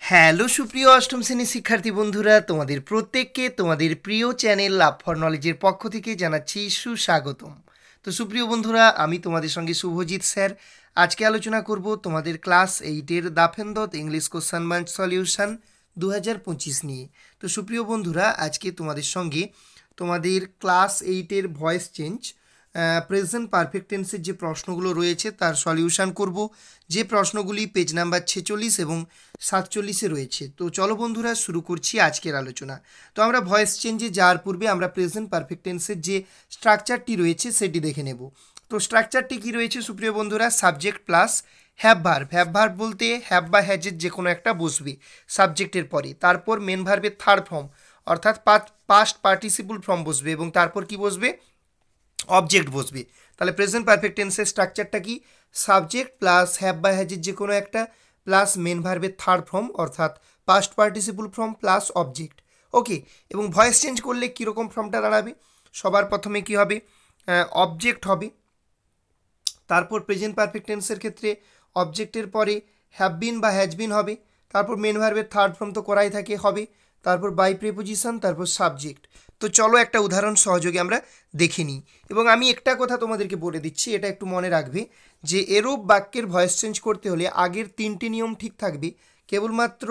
Hello সুপ্রিয় অষ্টম শ্রেণীর শিক্ষার্থী বন্ধুরা, তোমাদের প্রত্যেককে তোমাদের প্রিয় চ্যানেল লাভ ফর নলেজের পক্ষ থেকে জানাচ্ছি সুস্বাগতম। তো সুপ্রিয় বন্ধুরা, আমি তোমাদের সঙ্গে শুভজিৎ স্যার। আজকে আলোচনা করব তোমাদের ক্লাস 8-এর দাফেন্দত ইংলিশ কোশ্চেন ব্যাংক সলিউশন 2025 নিয়ে। তো সুপ্রিয় বন্ধুরা, আজকে তোমাদের সঙ্গে তোমাদের ক্লাস 8-এর ভয়েস চেঞ্জ প্রেজেন্ট পারফেক্ট টেন্সের যে প্রশ্নগুলো রয়েছে তার সলিউশন করব, যে প্রশ্নগুলি পেজ নাম্বার 46 এবং 47-এ রয়েছে। তো চলো বন্ধুরা, শুরু করছি আজকের আলোচনা। তো আমরা ভয়েস চেঞ্জে যাওয়ার পূর্বে আমরা প্রেজেন্ট পারফেক্ট টেন্সের যে স্ট্রাকচারটি রয়েছে সেটি দেখে নেব। তো স্ট্রাকচারটি কী রয়েছে সুপ্রিয় বন্ধুরা? Subject plus have verb. Have verb বলতে হ্যাভ বা হ্যাজের যে কোনো একটা বসবে সাবজেক্টের পরে, তারপর মেন ভার্বের থার্ড ফর্ম অর্থাৎ পাস্ট পার্টিসিপল ফর্ম বসবে এবং তারপর কি বসবে? অবজেক্ট বসবে। তাহলে প্রেজেন্ট পারফেক্ট টেন্সের স্ট্রাকচারটা কি? সাবজেক্ট প্লাস হ্যাভ বা হ্যাজের যে কোনো একটা প্লাস মেন ভার্বের থার্ড ফর্ম অর্থাৎ past participle form plus object. Okay, এবং ভয়েস চেঞ্জ করলে কীরকম ফর্মটা দাঁড়াবে? সবার প্রথমে কি হবে? অবজেক্ট হবে, তারপর প্রেজেন্ট পারফেক্ট টেন্সের ক্ষেত্রে অবজেক্টের পরে হ্যাভ বিন বা হ্যাজ বিন হবে, তারপর মেন ভার্বের থার্ড ফর্ম তো করাই থাকে হবে, তারপর বাই প্রিপোজিশন, তারপর সাবজেক্ট। তো চলো একটা উদাহরণ সহযোগে আমরা দেখে নিই। এবং আমি একটা কথা তোমাদেরকে বলে দিচ্ছি, এটা একটু মনে রাখবে যে এরূপ বাক্যের ভয়েস চেঞ্জ করতে হলে আগের 3টি নিয়ম ঠিক থাকবে। কেবলমাত্র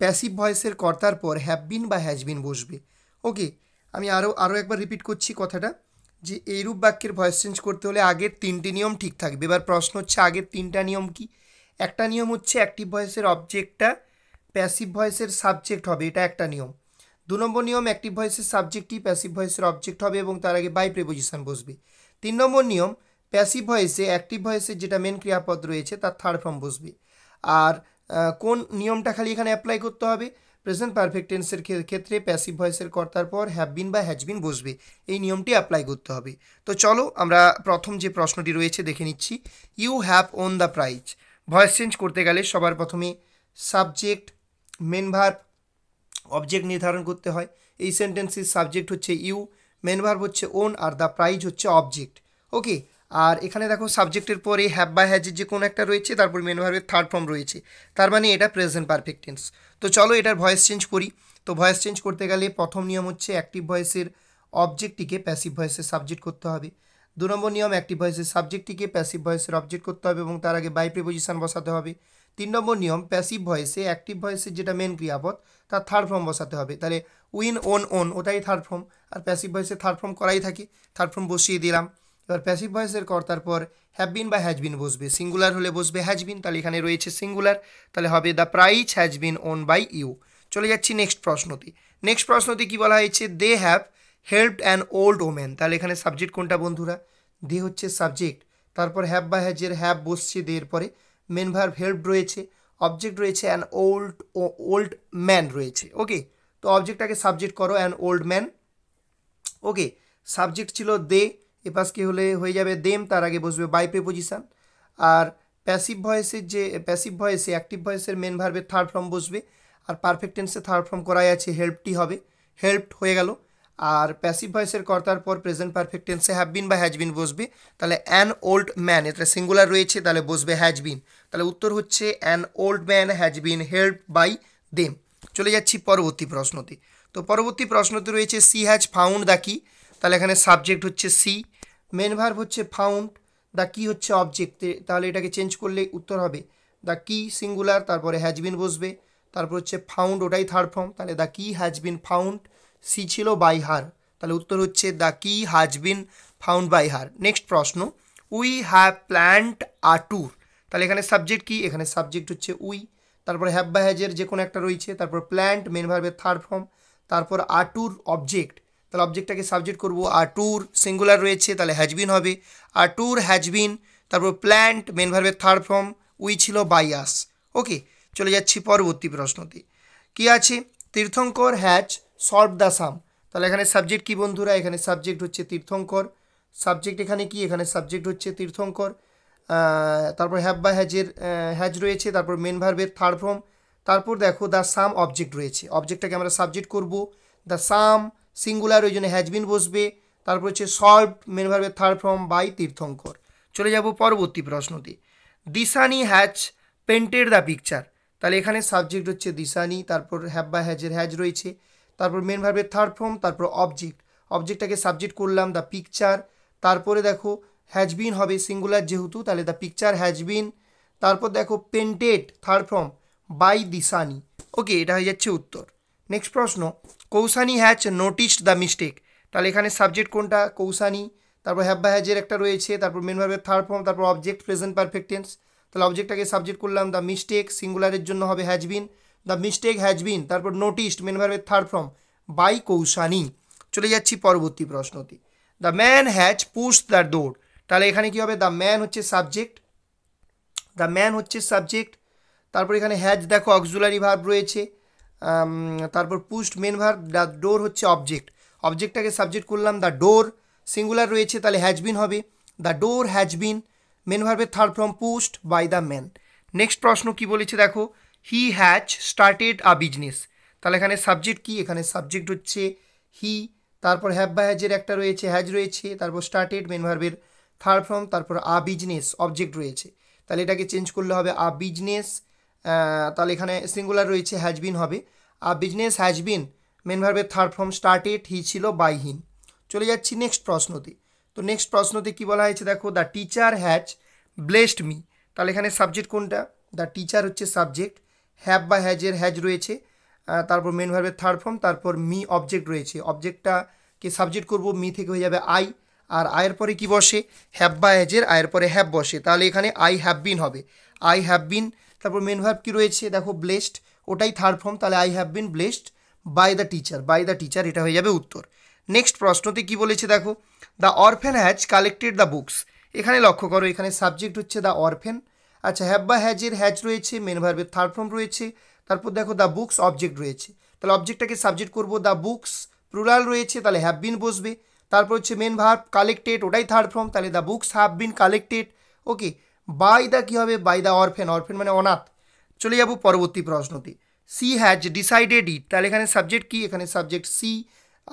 প্যাসিভ ভয়েসের কর্তার পর হ্যাভ বিন বা হ্যাজ বিন বসবে। ওকে, আমি আরও একবার রিপিট করছি কথাটা, যে এইরূপ বাক্যের ভয়েস চেঞ্জ করতে হলে আগের 3টি নিয়ম ঠিক থাকবে। এবার প্রশ্ন হচ্ছে আগের 3টা নিয়ম কি? একটা নিয়ম হচ্ছে অ্যাক্টিভ ভয়েসের অবজেক্টটা প্যাসিভ ভয়েসের সাবজেক্ট হবে, এটা একটা নিয়ম। 2 নম্বর নিয়ম, অ্যাক্টিভ ভয়েসের সাবজেক্টই প্যাসিভ ভয়েসের অবজেক্ট হবে এবং তার আগে বাই প্রিপোজিশন বসবে। 3 নম্বর নিয়ম, প্যাসিভ ভয়েসে অ্যাক্টিভ ভয়েসের যেটা মেন ক্রিয়াপদ রয়েছে তার থার্ড ফর্ম বসবে। আর কোন নিয়মটা খালি এখানে অ্যাপ্লাই করতে হবে? প্রেজেন্ট পারফেক্ট টেন্সের ক্ষেত্রে প্যাসিভ ভয়েসের কর্তার পর হ্যাভ বিন বা হ্যাজ বিন বসবে, এই নিয়মটি অ্যাপ্লাই করতে হবে। তো চলো আমরা প্রথম যে প্রশ্নটি রয়েছে দেখে নিচ্ছি। You have won the prize. Voice change করতে গেলে সবার প্রথমে সাবজেক্ট, মেন ভার্ব, অবজেক্ট নির্ধারণ করতে হয়। এই সেন্টেন্সের সাবজেক্ট হচ্ছে ইউ, মেন ভার্ব হচ্ছে ওন, আর দ্য প্রাইজ হচ্ছে অবজেক্ট। ওকে, আর এখানে দেখো সাবজেক্টের পরে হ্যাভ বা হ্যাজের যে কোনো একটা রয়েছে, তারপর মেন ভার্বের থার্ড ফর্ম রয়েছে, তার মানে এটা প্রেজেন্ট পারফেক্ট টেন্স। তো চলো এটার ভয়েস চেঞ্জ করি। তো ভয়েস চেঞ্জ করতে গেলে প্রথম নিয়ম হচ্ছে অ্যাক্টিভ ভয়েসের অবজেক্টটিকে প্যাসিভ ভয়েসের সাবজেক্ট করতে হবে। 2 নম্বর নিয়ম, অ্যাক্টিভ ভয়েসের সাবজেক্টটিকে প্যাসিভ ভয়েসের অবজেক্ট করতে হবে এবং তার আগে বাই প্রিপোজিশন বসাতে হবে। 3 নম্বর নিয়ম, প্যাসিভ ভয়েসে অ্যাক্টিভ ভয়েসের যেটা মেন ক্রিয়াপদ তার থার্ড ফর্ম বসাতে হবে। তাহলে উইন, ওন, ওন ওটাই থার্ড ফর্ম, আর প্যাসিভ ভয়েসের থার্ড ফর্ম করাই থাকে, থার্ড ফর্ম বসিয়ে দিলাম। এবার প্যাসিভ ভয়েসের কর্তার পর হ্যাভ বিন বা হ্যাজ বিন বসবে। সিঙ্গুলার হলে বসবে হ্যাজ বিন, তাহলে এখানে রয়েছে সিঙ্গুলার, তাহলে হবে the prize has been won by you. চলে যাচ্ছি নেক্সট প্রশ্নতে। নেক্সট প্রশ্নতে কি বলা হয়েছে? They have helped an old woman. তাহলে এখানে সাবজেক্ট কোনটা বন্ধুরা? দে হচ্ছে সাবজেক্ট, তারপর হ্যাভ বা হ্যাজের হ্যাভ বসছে, দের পরে মেন ভার্ব হেল্প রয়েছে, অবজেক্ট রয়েছে অ্যান ওল্ড ম্যান রয়েছে। ওকে, তো অবজেক্টটাকে সাবজেক্ট করো an old man. Okay, subject ছিল দে, এপাশ কি হয়ে যাবে দেম, তার আগে বসবে বাই প্রিপোজিশন। আর প্যাসিভ ভয়েসে অ্যাক্টিভ ভয়েসের মেন ভার্বের থার্ড ফর্ম বসবে, আর পারফেক্ট টেন্সে থার্ড ফর্ম করাই আছে, হেল্পটি হবে, হেল্পড হয়ে গেল। আর প্যাসিভ ভয়েসের কর্তার পর প্রেজেন্ট পারফেক্ট টেন্সে হ্যাভ বিন বা হ্যাজ বিন বসবে, তাহলে অ্যান ওল্ড ম্যান, এটা সিঙ্গুলার রয়েছে, তাহলে বসবে হ্যাজ বিন। তাহলে উত্তর হচ্ছে an old man has been helped by them. চলে যাচ্ছি পরবর্তী প্রশ্নতে। তো পরবর্তী প্রশ্নতে রয়েছে সি হ্যাজ ফাউন্ড দ্য কি। তাহলে এখানে সাবজেক্ট হচ্ছে সি, মেন ভার্ব হচ্ছে ফাউন্ড, দ্য কি হচ্ছে অবজেক্ট, তাহলে এটাকে চেঞ্জ করলে উত্তর হবে দ্য কি সিঙ্গুলার, তারপরে হ্যাজ বিন বসবে, তারপর হচ্ছে ফাউন্ড ওটাই থার্ড ফর্ম, তাহলে the key has been found, she ছিল বাই হার, তাহলে উত্তর হচ্ছে the key has been found by her. Next প্রশ্ন, we have planned a tour. তাহলে এখানে সাবজেক্ট কি? এখানে সাবজেক্ট হচ্ছে উই, তারপর হ্যাভ বা হ্যাজের যে কোনো একটা রয়েছে, তারপর প্ল্যান্ট মেন ভার্বের থার্ড ফর্ম, তারপর আ ট্যুর অবজেক্ট, তাহলে অবজেক্টটাকে সাবজেক্ট করবো, আর ট্যুর সিঙ্গুলার রয়েছে তাহলে হ্যাজ বিন হবে, আর ট্যুর হ্যাজ বিন, তারপর প্ল্যান্ট মেন ভার্বের থার্ড ফর্ম, উই ছিল বাই আস। ওকে, চলে যাচ্ছি পরবর্তী প্রশ্নতে। কি আছে? তীর্থঙ্কর হ্যাজ সলভ দ্য সাম। তাহলে এখানে সাবজেক্ট কি বন্ধুরা? এখানে সাবজেক্ট হচ্ছে তীর্থঙ্কর, সাবজেক্ট এখানে কি? এখানে সাবজেক্ট হচ্ছে তীর্থঙ্কর, তারপর হ্যাভ বা হ্যাজের হ্যাজ রয়েছে, তারপর মেন ভার্বের থার্ড ফর্ম, তারপর দেখো দ্য সাম অবজেক্ট রয়েছে, অবজেক্টটাকে আমরা সাবজেক্ট করব, দ্য সাম সিঙ্গুলার, ওই জন্য হ্যাজ বিন বসবে, তারপর হচ্ছে সলভ মেন ভার্বের থার্ড ফর্ম বাই তীর্থঙ্কর। চলে যাব পরবর্তী প্রশ্নতে। Dishani has painted the picture. তাহলে এখানে সাবজেক্ট হচ্ছে দিশানি, তারপর হ্যাভ বা হ্যাজের হ্যাজ রয়েছে, তারপর মেন ভার্বের থার্ড ফর্ম, তারপর অবজেক্টটাকে সাবজেক্ট করলাম দ্য পিকচার, তারপরে দেখো হ্যাজ বিন হবে সিঙ্গুলার যেহেতু, তাহলে দ্য পিকচার হ্যাজ বিন, তারপর দেখো painted third form by Dishani. Okay, এটা হয়ে যাচ্ছে উত্তর। নেক্সট প্রশ্ন, Kousani has noticed the mistake. তাহলে এখানে সাবজেক্ট কোনটা? কৌসানি, তারপর হ্যাভ বা হ্যাজের একটা রয়েছে, তারপর মেন ভার্বের থার্ড ফর্ম, তারপর অবজেক্ট প্রেজেন্ট পারফেক্ট টেন্স। তাহলে অবজেক্টটাকে সাবজেক্ট করলাম দ্য মিস্টেক, সিঙ্গুলারের জন্য হবে has been, the mistake has been, তারপর নোটিসড মেন ভার্বের থার্ড ফর্ম বাই কৌসানি। চলে যাচ্ছি পরবর্তী প্রশ্নতে, the man has pushed the door. তাহলে এখানে কি হবে? দ্য ম্যান হচ্ছে সাবজেক্ট, তারপর এখানে হ্যাজ দেখো অক্সিলারি ভার্ব রয়েছে, তারপর pushed main verb, the door হচ্ছে অবজেক্টটাকে সাবজেক্ট করলাম দ্য ডোর, সিঙ্গুলার রয়েছে তাহলে হ্যাজ বিন হবে, the door has been, main ভার্বের third form pushed by the man. Next প্রশ্ন কি বলেছে দেখো, he has started a business. তাহলে এখানে সাবজেক্ট কি? এখানে সাবজেক্ট হচ্ছে হি, তারপর হ্যাভ বা হ্যাজের একটা রয়েছে, হ্যাজ রয়েছে, তারপর স্টার্টেড মেন ভার্বের থার্ড ফর্ম, তারপর আ বিজনেস অবজেক্ট রয়েছে, তাহলে এটাকে চেঞ্জ করলে হবে আ বিজনেস, তাহলে এখানে সিঙ্গুলার রয়েছে হ্যাজ বিন হবে, a business has been, main ভার্বের থার্ড ফর্ম স্টার্টেড, হি ছিল বাই হিম। চলে যাচ্ছি নেক্সট প্রশ্নতে। তো নেক্সট প্রশ্নতে কি বলা হয়েছে দেখো, the teacher has blessed me. তাহলে এখানে সাবজেক্ট কোনটা? দ্য টিচার হচ্ছে সাবজেক্ট, হ্যাভ বা হ্যাজের হ্যাজ রয়েছে, তারপর মেন ভার্বের থার্ড ফর্ম, তারপর মি অবজেক্ট রয়েছে, অবজেক্টটাকে সাবজেক্ট করব, মি থেকে হয়ে যাবে আই, আর আয়ের পরে কি বসে? হ্যাভ বা হ্যাজের আয়ের পরে হ্যাভ বসে, তাহলে এখানে আই হ্যাভ বিন হবে, আই হ্যাভ বিন, তারপর মেন ভার্ব কি রয়েছে দেখো ব্লেসড, ওটাই থার্ড ফর্ম, তাহলে I have been blessed by the teacher, এটা হয়ে যাবে উত্তর। নেক্সট প্রশ্নতে কি বলেছে দেখো, the orphan has collected the books. এখানে লক্ষ্য করো, এখানে সাবজেক্ট হচ্ছে দ্য অরফেন, আচ্ছা হ্যাভ বা হ্যাজের হ্যাজ রয়েছে, মেন ভার্বের থার্ড ফর্ম রয়েছে, তারপর দেখো দ্য বুকস অবজেক্ট রয়েছে, তাহলে অবজেক্টটাকে সাবজেক্ট করবো দ্য বুকস, প্লুরাল রয়েছে তাহলে হ্যাভ বিন বসবে, তারপর হচ্ছে মেন ভার্ব কালেক্টেড, ওটাই থার্ড ফর্ম, তাহলে the books have been collected. Okay, by the কী হবে? বাই দ্য অরফেন মানে অনাথ। চলে যাব পরবর্তী প্রশ্নতে, সি হ্যাজ ডিসাইডেড ইট। তাহলে এখানে সাবজেক্ট কি? এখানে সাবজেক্ট সি,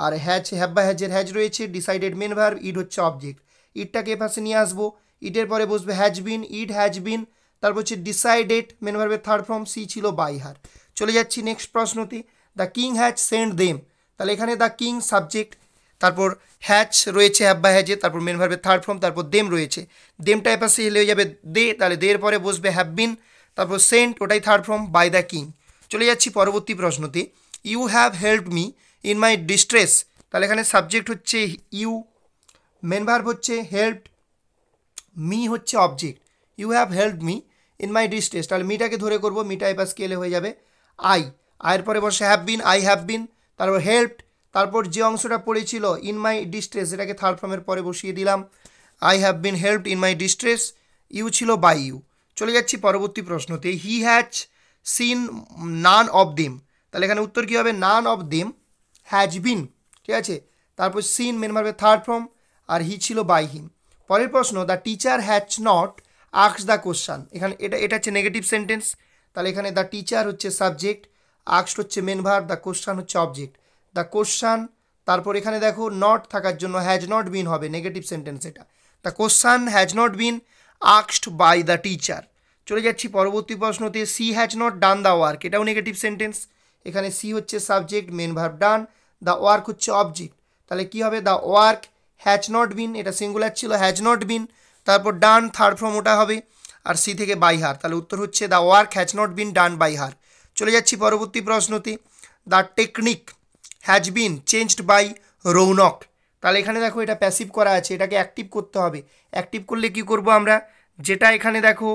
আর হ্যাভ বা হ্যাজের হ্যাজ রয়েছে, ডিসাইডেড মেন ভার্ব, ইট হচ্ছে অবজেক্ট, ইটটাকে এপাশে নিয়ে আসবো, ইটের পরে বসবে has bin, it has been, তারপর হচ্ছে ডিসাইডেড মেন ভার্বের থার্ড ফর্ম, সি ছিল বাই হার। চলে যাচ্ছি নেক্সট প্রশ্নতে, the king has send them. তাহলে এখানে দ্য কিং সাবজেক্ট, তারপর হ্যাজ রয়েছে হ্যাভ বা হ্যাজে, তারপর মেন ভার্বের থার্ড ফর্ম, তারপর দেম রয়েছে, দেমটা এপাশে এলে হয়ে যাবে দে, তাহলে দের পরে বসবে হ্যাভ বিন, তারপর সেন্ট, ওটাই third form by the king. চলে যাচ্ছি পরবর্তী প্রশ্নতে, you have helped me in my distress. তাহলে এখানে সাবজেক্ট হচ্ছে ইউ, মেন ভার্ব হচ্ছে হেল্পড, মি হচ্ছে object, you have helped me in my distress, তাহলে মিটাকে ধরে করবো, মিটা এবার স্কেলে হয়ে যাবে আয়ের পরে বসে have been, I have been, তারপর হেল্পড, তারপর যে অংশটা পড়েছিল ইন মাই ডিস্ট্রেস, এটাকে থার্ড ফর্মের পরে বসিয়ে দিলাম, I have been helped in my distress, you ছিল বাই ইউ। চলে যাচ্ছি পরবর্তী প্রশ্নতে, he has seen none of them. তাহলে এখানে উত্তর কী হবে? None of them has been, ঠিক আছে, তারপর সিন মেন ভার্বের থার্ড ফর্ম, আর হি ছিল বাই হিম। পরের প্রশ্ন, the teacher has not asked the question. এখানে এটা হচ্ছে নেগেটিভ সেন্টেন্স, তাহলে এখানে দ্য টিচার হচ্ছে সাবজেক্ট, আস্কড হচ্ছে মেন ভার্ব, দ্য কোশ্চান হচ্ছে অবজেক্ট, দ্য কোশ্চান, তারপর এখানে দেখো নট থাকার জন্য হ্যাজ নট বিন হবে, নেগেটিভ সেন্টেন্স এটা, the question has not been asked by the teacher. চলে যাচ্ছি পরবর্তী প্রশ্নতে, she has not done the work, এটাও নেগেটিভ সেন্টেন্স, এখানে সি হচ্ছে subject, main verb done, the work হচ্ছে অবজেক্ট, তাহলে কী হবে? The work has not been, এটা সিঙ্গুলার ছিল, হ্যাজ নট বিন, তারপর ডান থার্ড ফর্ম ওটা হবে, আর সি থেকে বাই হার, তাহলে উত্তর হচ্ছে the work has not been done by her. চলে যাচ্ছি পরবর্তী প্রশ্নতে, the technique has been changed by Raunak. তাহলে এখানে দেখো এটা প্যাসিভ করা আছে, এটাকে অ্যাক্টিভ করতে হবে, অ্যাক্টিভ করলে কি করব আমরা, যেটা এখানে দেখো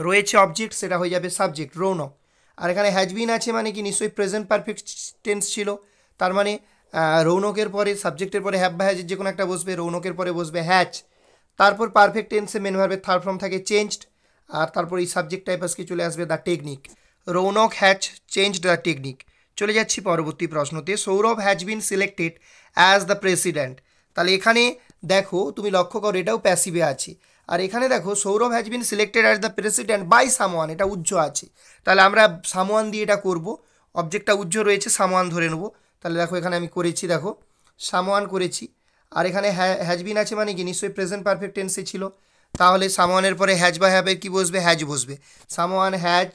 রয়েছে অবজেক্ট সেটা হয়ে যাবে সাবজেক্ট রৌনক, আর এখানে হ্যাজ বিন আছে মানে কি নিশ্চয়ই প্রেজেন্ট পারফেক্ট টেন্স ছিল, তার মানে রৌনকের পরে সাবজেক্টের পরে হ্যাভ বা হ্যাজের যে কোনো একটা বসবে, রৌনকের পরে বসবে হ্যাজ, তারপর পারফেক্ট টেন্সে মেন ভার্বের থার্ড ফর্ম থাকে চেঞ্জড, আর তারপর এই সাবজেক্ট টাইপাসকে চলে আসবে the technique, Raunak has changed the technique. চলে যাচ্ছি পরবর্তী প্রশ্নতে, Sourav has been selected as the president. তাহলে এখানে দেখো তুমি লক্ষ্য করো এটাও প্যাসিভে আছে, আর এখানে দেখো Sourav has been selected as the president by someone, এটা উজ্জ্ব আছে, তাহলে আমরা সামওয়ান দিয়ে এটা করব, অবজেক্টটা উজ্জ্ব রয়েছে সামওয়ান ধরে নেব, তাহলে দেখো এখানে আমি করেছি, দেখো সামওয়ান করেছি, আর এখানে হ্যাজ বিন আছে মানে কি নিশ্চয়ই প্রেজেন্ট পারফেক্ট টেন্সে ছিল, তাহলে সামওয়ানের পরে হ্যাজ বা হ্যাভের কি বসবে? হ্যাজ বসবে, সামওয়ান হ্যাজ,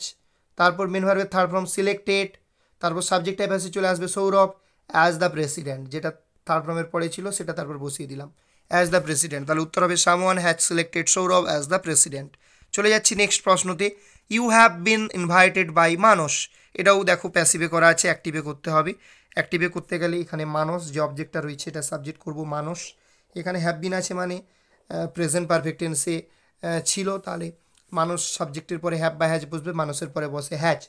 তারপর মেন ভার্বের থার্ড ফর্ম সিলেক্টেড, তারপর সাবজেক্ট টাইপ আসে চলে আসবে সৌরভ অ্যাজ দ্য প্রেসিডেন্ট, যেটা থার্ড ফর্মের পরে ছিল সেটা তারপর বসিয়ে দিলাম অ্যাজ দ্য প্রেসিডেন্ট, তাহলে উত্তর হবে someone has selected Sourav as the president. চলে যাচ্ছি নেক্সট প্রশ্নতে, you have been invited by Manas, এটাও দেখো প্যাসিভে করা আছে, অ্যাক্টিভে করতে হবে। অ্যাক্টিভে করতে গেলে এখানে মানস যে অবজেক্টটা রয়েছে এটা সাবজেক্ট করব মানস, এখানে হ্যাভ বিন আছে মানে প্রেজেন্ট পারফেক্ট টেন্সে ছিল, তাহলে মানুষ সাবজেক্টের পরে হ্যাভ বা হ্যাজ বসবে, মানুষের পরে বসে হ্যাজ।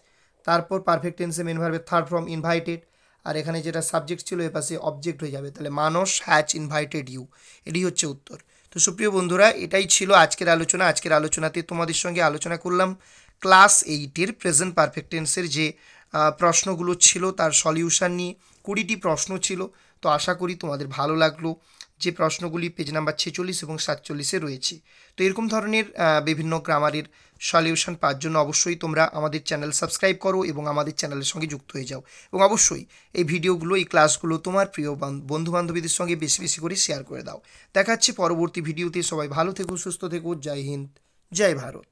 তারপর পারফেক্ট টেন্সে মেন ভার্বের থার্ড ফর্ম ইনভাইটেড, আর এখানে যেটা সাবজেক্ট ছিল এ পাশে অবজেক্ট হয়ে যাবে, তাহলে মানুষ হ্যাজ ইনভাইটেড ইউ, এটি হচ্ছে উত্তর। তো সুপ্রিয় বন্ধুরা, এটাই ছিল আজকের আলোচনা। আজকের আলোচনাতে তোমাদের সঙ্গে আলোচনা করলাম ক্লাস 8-এর প্রেজেন্ট পারফেক্ট টেন্সের যে প্রশ্নগুলো ছিল তার সলিউশন নিয়ে। 20টি প্রশ্ন ছিল, তো আশা করি তোমাদের ভালো লাগলো, যে প্রশ্নগুলি পেজ নাম্বার 46 এবং 47-এ রয়েছে। তো এরকম ধরনের বিভিন্ন গ্রামারের সলিউশন পাওয়ার জন্য অবশ্যই তোমরা আমাদের চ্যানেল সাবস্ক্রাইব করো এবং আমাদের চ্যানেলের সঙ্গে যুক্ত হয়ে যাও, এবং অবশ্যই এই ভিডিওগুলো, এই ক্লাসগুলো তোমার প্রিয় বন্ধু বান্ধবীদের সঙ্গে বেশি বেশি করে শেয়ার করে দাও। দেখা হচ্ছে পরবর্তী ভিডিওতে। সবাই ভালো থেকো, সুস্থ থেকো। জয় হিন্দ, জয় ভারত।